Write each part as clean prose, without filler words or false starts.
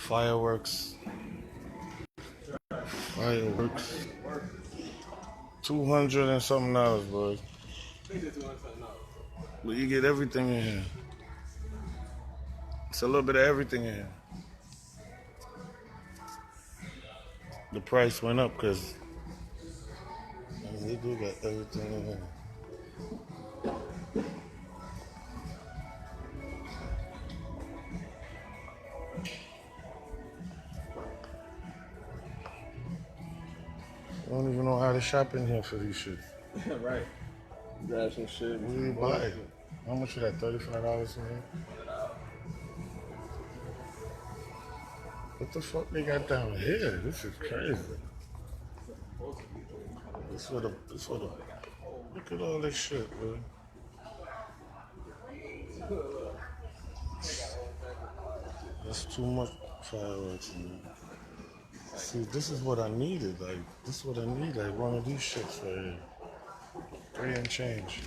Fireworks. 200 and something dollars, boy. But you get everything in here. It's a little bit of everything in here. The price went up because they do got everything in here. I don't even know how to shop in here for these shit. Right. Grab some shit. Where do you buy it? How much is that? $35 in here? What the fuck they got down here? This is crazy. This for the. Look at all this shit, man. That's too much fireworks, man. See, this is what I needed. Like, this is what I need. Like one of these shits right here. 3 and change.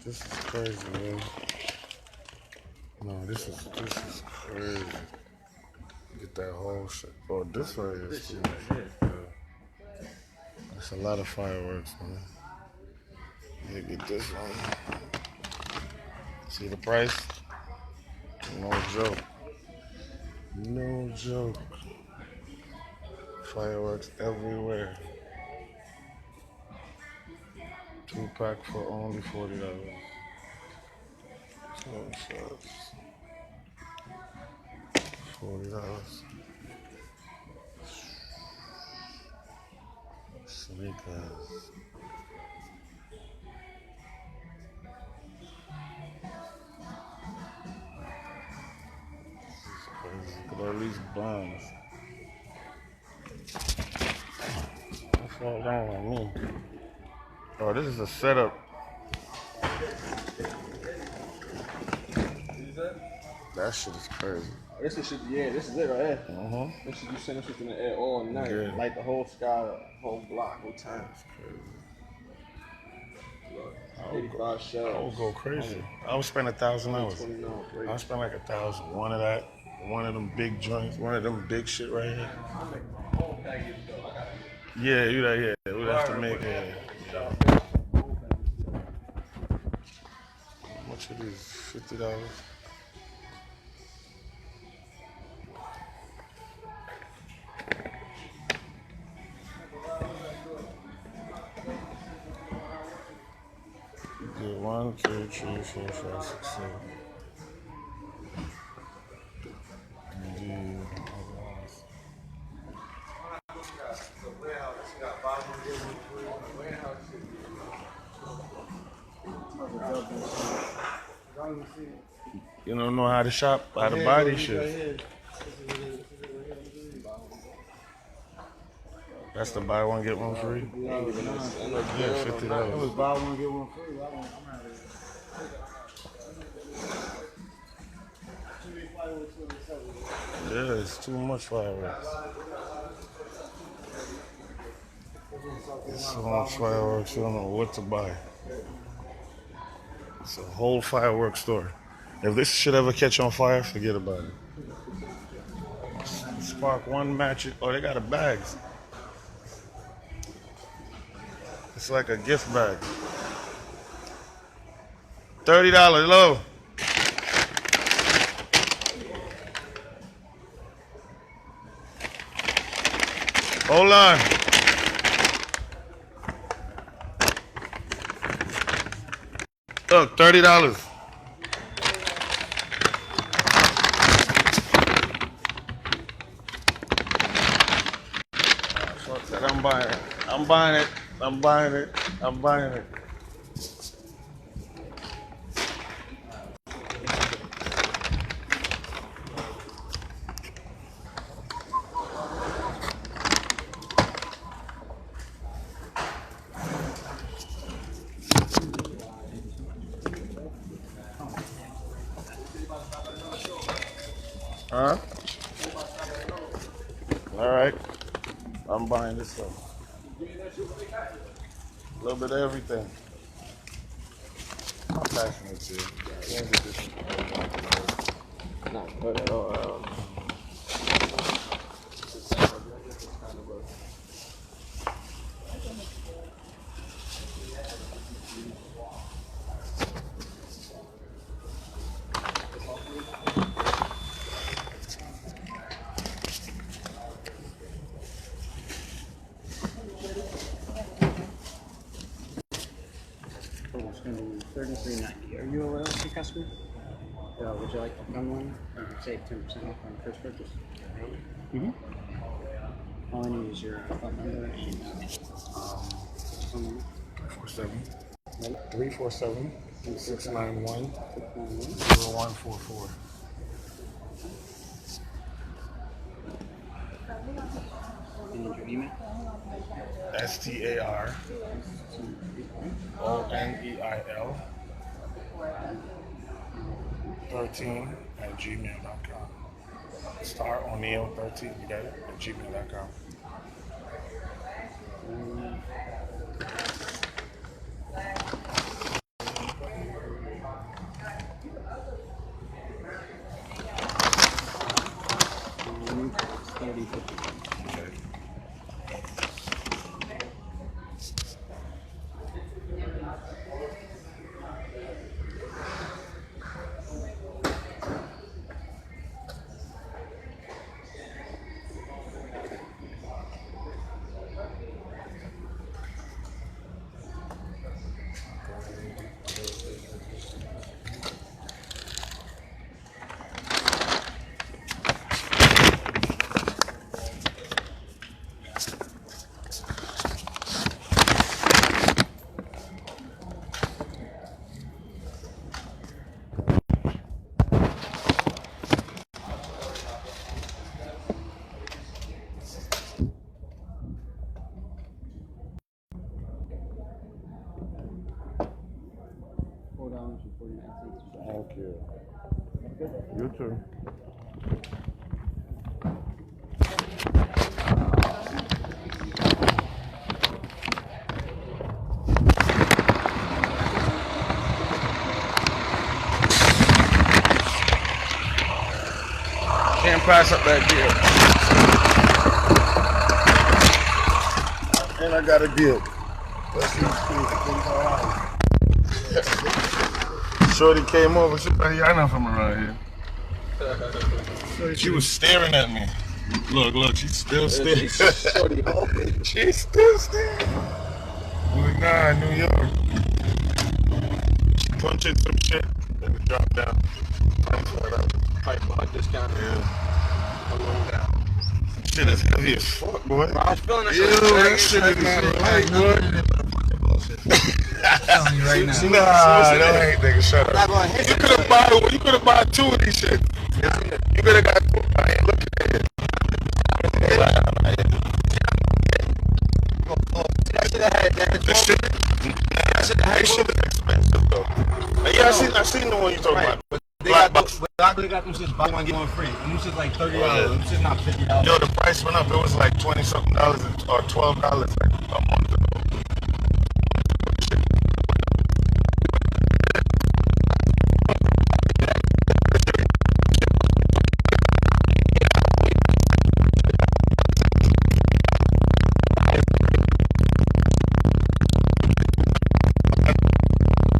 This is crazy, man. No, this is crazy. Get that whole shit. Oh, this right here is too much. Yeah. That's a lot of fireworks, man. Yeah, get this one. See the price? No joke. No joke. Fireworks everywhere. 2-pack for only $40. 12 shots. $40. Sneakers. Look at all these bombs. What's all wrong with me? Oh, this is a setup. That shit is crazy. This is shit, yeah, this is it right here. Mm-hmm. This shit, you send this shit in the air all night. Yeah. Like the whole sky, whole block, whole time. It's crazy. Look, 85 shells. I would go crazy. I would spend $1,000. I would spend like $1,000. One of that, one of them big joints, one of them big shit right here. Yeah, you that, yeah. We'd have to make it. Yeah. How much are these? $50? Get 1, 2, 3, 4, 5, 6, 7. Indeed. You don't know how to shop, how to buy these shit. That's the buy one get one free. Yeah, $50. It was buy one get one free. Yeah, it's too much fireworks. It's so much fireworks, you don't know what to buy. It's a whole fireworks store. If this should ever catch on fire, forget about it. Spark one, match it. Oh, they got a bags. It's like a gift bag. $30 low. Hold on. Look, $30. Fuck that, I'm buying it. I'm buying it. I'm buying it. I'm buying it. Huh? All right. I'm buying this stuff. A little bit of everything. I'm passionate too. Not good at all. $390. Are you a loyalty customer? Would you like to become one? You can save 10% off on your first purchase. Mm-hmm. All I need is your phone number and phone number. 347 691 0144. And your email? STARONEIL 13 @gmail.com. Star O'Neill 13, you got it? @gmail.com. It's 3050. Okay. $4.49. Thank you. You too. Can't pass up that deal. And I got a deal. Let's see. Shorty came over. She said, I know from around here. She was staring at me. Look, she's still staring. She's still staring. I'm like, nah, New York. She punching some shit and it dropped down. Pipe bar discount. Yeah. I'm going down. Shit is heavy as fuck, boy. I was feeling that Yo, shit. that shit is not right, boy. I'm telling you right now. Nah, don't hate, nigga. Shut up. You You could have bought two of these shit. You could have got two. I ain't looking at it. This shit, that shit is expensive though. Yeah, I seen the one you talking about. They got them shits buy one get one free. And them shits like $30. Them shits not $50. Yo, the price went up. It was like $20 something or $12 like a month ago.